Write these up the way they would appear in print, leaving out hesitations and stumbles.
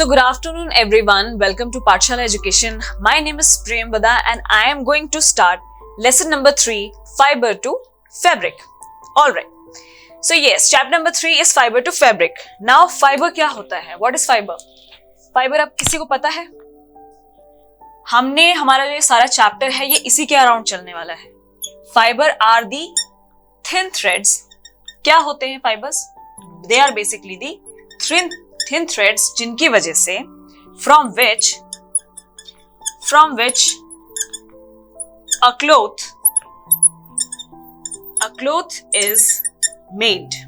So good afternoon everyone, welcome to Pathshala Education. My name is Prem Vada and I am going to start lesson number 3, fiber to fabric. Alright, so yes, chapter number 3 is fiber to fabric. Now fiber क्या होता है? What is fiber? Fiber अब किसी को पता है? हमने हमारा जो सारा चैप्टर है ये इसी के अराउंड चलने वाला है. Fiber are the thin threads. क्या होते हैं fibers? They are basically the thin threads जिनकी वजह से from which a cloth is made,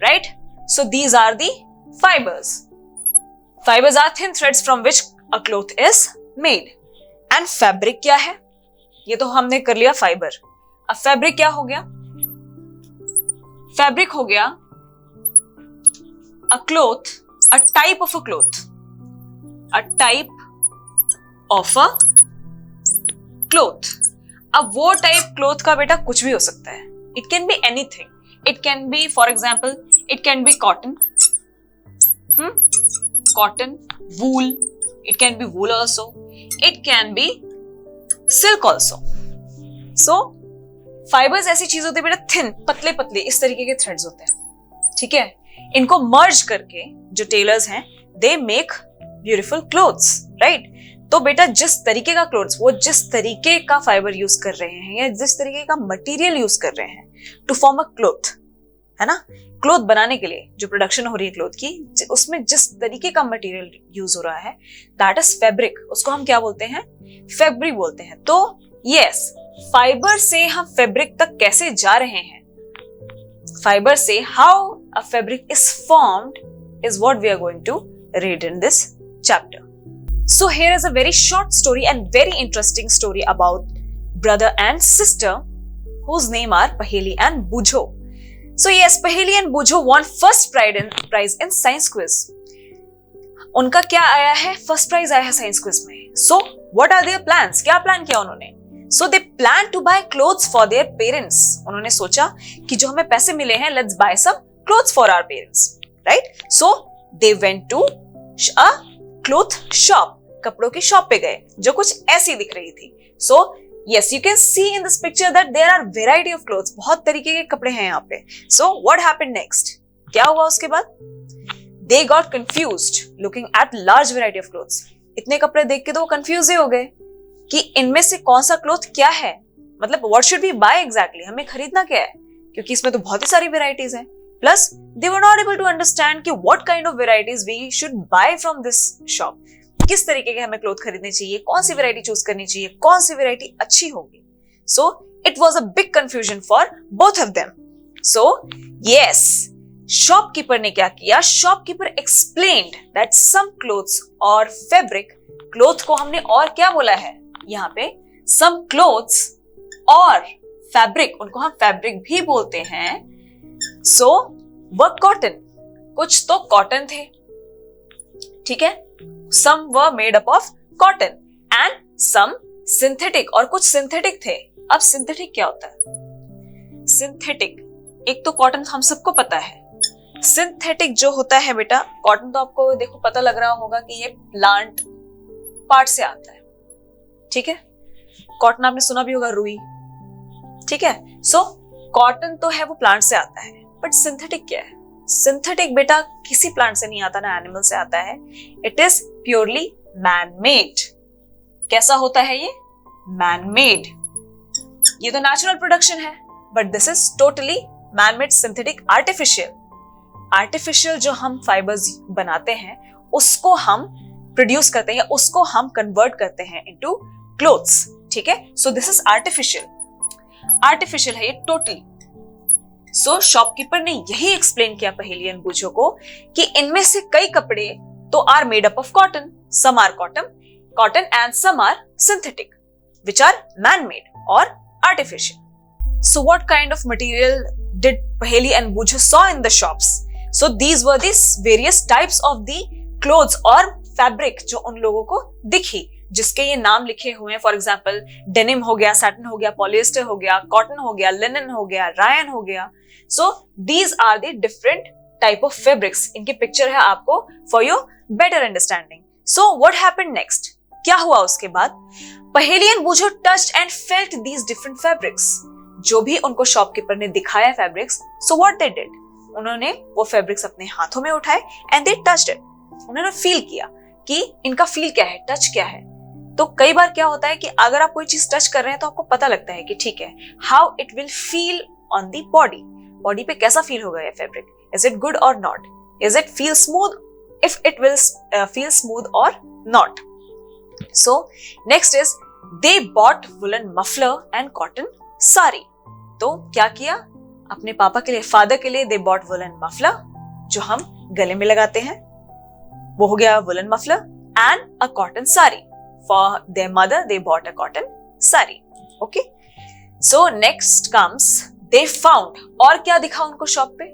right? So these are the fibers. Fibers are thin threads from which a cloth is made. And fabric क्या है? ये तो हमने कर लिया fiber. अब fabric क्या हो गया? Fabric हो गया a cloth, a type of a cloth, a type of a cloth. अब वो type cloth का बेटा कुछ भी हो सकता है. It can be anything. It can be, for example, it can be cotton, cotton, wool. It can be wool also. It can be silk also. So fibers ऐसी चीज होती है बेटा, thin, पतले पतले इस तरीके के threads होते हैं. ठीक है, इनको मर्ज करके जो टेलर्स हैं they make beautiful clothes, right? तो बेटा जिस तरीके का क्लोथ्स, वो जिस तरीके का फाइबर यूज कर रहे हैं या जिस तरीके का मटेरियल यूज कर रहे हैं टू फॉर्म अ क्लोथ, है ना, क्लोथ बनाने के लिए जो प्रोडक्शन हो रही है क्लोथ की, उसमें जिस तरीके का मटेरियल यूज हो रहा है दैट इज फैब्रिक. उसको हम क्या बोलते हैं? फैब्रिक बोलते हैं. तो यस, फाइबर से हम फैब्रिक तक कैसे जा रहे हैं, फाइबर से how a fabric is formed is what we are going to read in this chapter. So here is a very short story and very interesting story about brother and sister whose name are Paheli and Bujho. So yes, Paheli and Bujho won first prize in science quiz. उनका क्या आया है? First prize आया है science quiz में. So what are their plans? क्या plan किया उन्होंने? So they plan to buy clothes for their parents. उन्होंने सोचा कि जो हमें पैसे मिले हैं, let's buy some clothes for our parents, right? So they went to a cloth shop. कपड़ों की शॉप पे गए जो कुछ ऐसी दिख रही थी. So yes, you can see in this picture that there are variety of clothes. बहुत तरीके के कपड़े हैं यहाँ पे. So what happened next? क्या हुआ उसके बाद? They got confused looking at large variety of clothes. इतने कपड़े देख के तो वो कंफ्यूज ही हो गए कि इनमें से कौन सा क्लोथ क्या है, मतलब what should we buy exactly, हमें खरीदना क्या है, क्योंकि इसमें तो बहुत ही सारी वेराइटीज हैं. Plus they were not able to understand कि what kind of varieties we should buy from this shop. किस तरीके के हमें क्लोथ खरीदने चाहिए, कौन सी वेराइटी चूज करनी चाहिए, कौन सी वेराइटी अच्छी होगी. So it was a big confusion for both of them. So yes, shopkeeper ने क्या किया? Shopkeeper explained that some clothes और फैब्रिक, क्लोथ को हमने और क्या बोला है यहाँ पे? सम क्लोथ्स और फैब्रिक, उनको हम फैब्रिक भी बोलते हैं. सो वर कॉटन, कुछ तो कॉटन थे, ठीक है, some were made up of cotton and some synthetic, और कुछ सिंथेटिक थे. अब सिंथेटिक क्या होता है? सिंथेटिक, एक तो कॉटन हम सबको पता है. सिंथेटिक जो होता है बेटा, कॉटन तो आपको देखो पता लग रहा होगा कि ये प्लांट पार्ट से आता है, ठीक है. कॉटन आपने सुना भी होगा, रुई, ठीक है. सो कॉटन तो है वो प्लांट से आता है, बट सिंथेटिक क्या है? सिंथेटिक बेटा किसी प्लांट से नहीं आता, ना एनिमल से आता है. It is purely man made. कैसा होता है ये? Man made. ये तो नेचुरल प्रोडक्शन है, but this is totally man made, synthetic, artificial. Artificial जो हम फाइबर्स बनाते हैं उसको हम प्रोड्यूस करते हैं, उसको हम कन्वर्ट करते हैं इनटू क्लोथ्स, ठीक है. So this is artificial. Artificial है ये टोटली. सो शॉपकीपर ने यही एक्सप्लेन किया पहेली एंड बूझो को कि इनमें से कई कपड़े तो are made up of cotton, some are cotton and some are synthetic, which are man made or artificial. So what kind of material did Paheli and Boojho saw in the shops? So these were this various types of the clothes और fabric जो उन लोगों को दिखी, जिसके ये नाम लिखे हुए हैं. फॉर एग्जाम्पल डेनिम हो गया, सैटिन हो गया, पॉलिएस्टर हो गया, कॉटन हो गया, लिनन हो गया, रायन हो गया. So these are the different type of fabrics, इनकी पिक्चर है आपको for your better understanding. So what happened next, क्या हुआ उसके बाद? Paheli and Boojho touched and felt these different fabrics. जो भी उनको शॉपकीपर ने दिखाया fabrics, so what they did, उन्होंने वो फैब्रिक्स अपने हाथों में उठाए एंड दे टच्ड इट। उन्होंने फील किया कि इनका फील क्या है, टच क्या है। तो कई बार क्या होता है कि अगर आप कोई चीज टच कर रहे हैं तो आपको पता लगता है कि ठीक है, how it will feel on the body, body पे कैसा फील होगा ये fabric, is it good or not, is it feel smooth, if it will feel smooth or not. So next is they bought woollen muffler and cotton sari. तो क्या किया, अपने पापा के लिए, फादर के लिए दे बॉट वुलन मफलर, जो हम गले में लगाते हैं, वो हो गया woollen muffler, and a cotton sari. For their mother they bought a cotton sari. Okay, so next comes they found, और क्या दिखा उनको शॉप पे?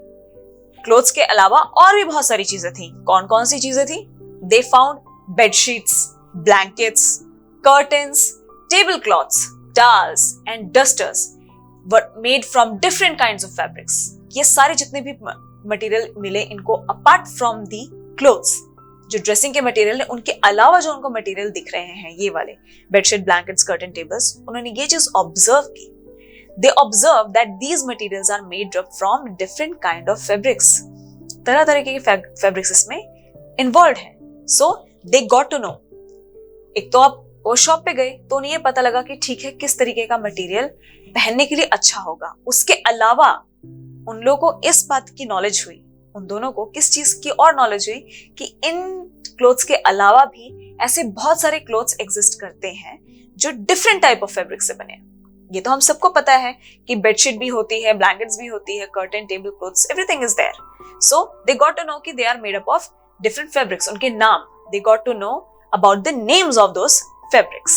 क्लोथ्स के अलावा और भी बहुत सारी चीजें थी। कौन कौन सी चीजें थी? They found bedsheets, blankets, curtains, tablecloths, towels and dusters were made from different kinds of fabrics. ये सारे जितने भी मटेरियल मिले इनको अपार्ट फ्रॉम दी क्लोथ्स, जो ड्रेसिंग के मटेरियल है उनके अलावा जो उनको मटेरियल दिख रहे हैं ये वाले बेडशीट, ब्लैंकेट्स, कर्टन, टेबल्स, उन्होंने ये चीज ऑब्जर्व की। They observed that these materials are made up from different kind of fabrics. तरह तरह के फैब्रिक्स इसमें इन्वॉल्व हैं। So they got to know. एक तो आप वो शॉप पे गए तो उन्हें ये पता लगा कि ठीक है किस तरीके का मटेरियल पहनने के लिए अच्छा होगा। उसके अलावा उन लोगों को इस बात की नॉलेज हुई, उन दोनों को किस चीज की और नॉलेज हुई कि इन क्लोथ्स के अलावा भी ऐसे बहुत सारे क्लोथ्स एग्जिस्ट करते हैं जो डिफरेंट टाइप ऑफ फैब्रिक से बने। ये तो हम सबको पता है कि बेडशीट भी होती है, ब्लैंकेट्स भी होती है, curtain, table clothes, everything is there. So they got to know कि they are made up of different fabrics, उनके नाम, they got to know about the names of those fabrics.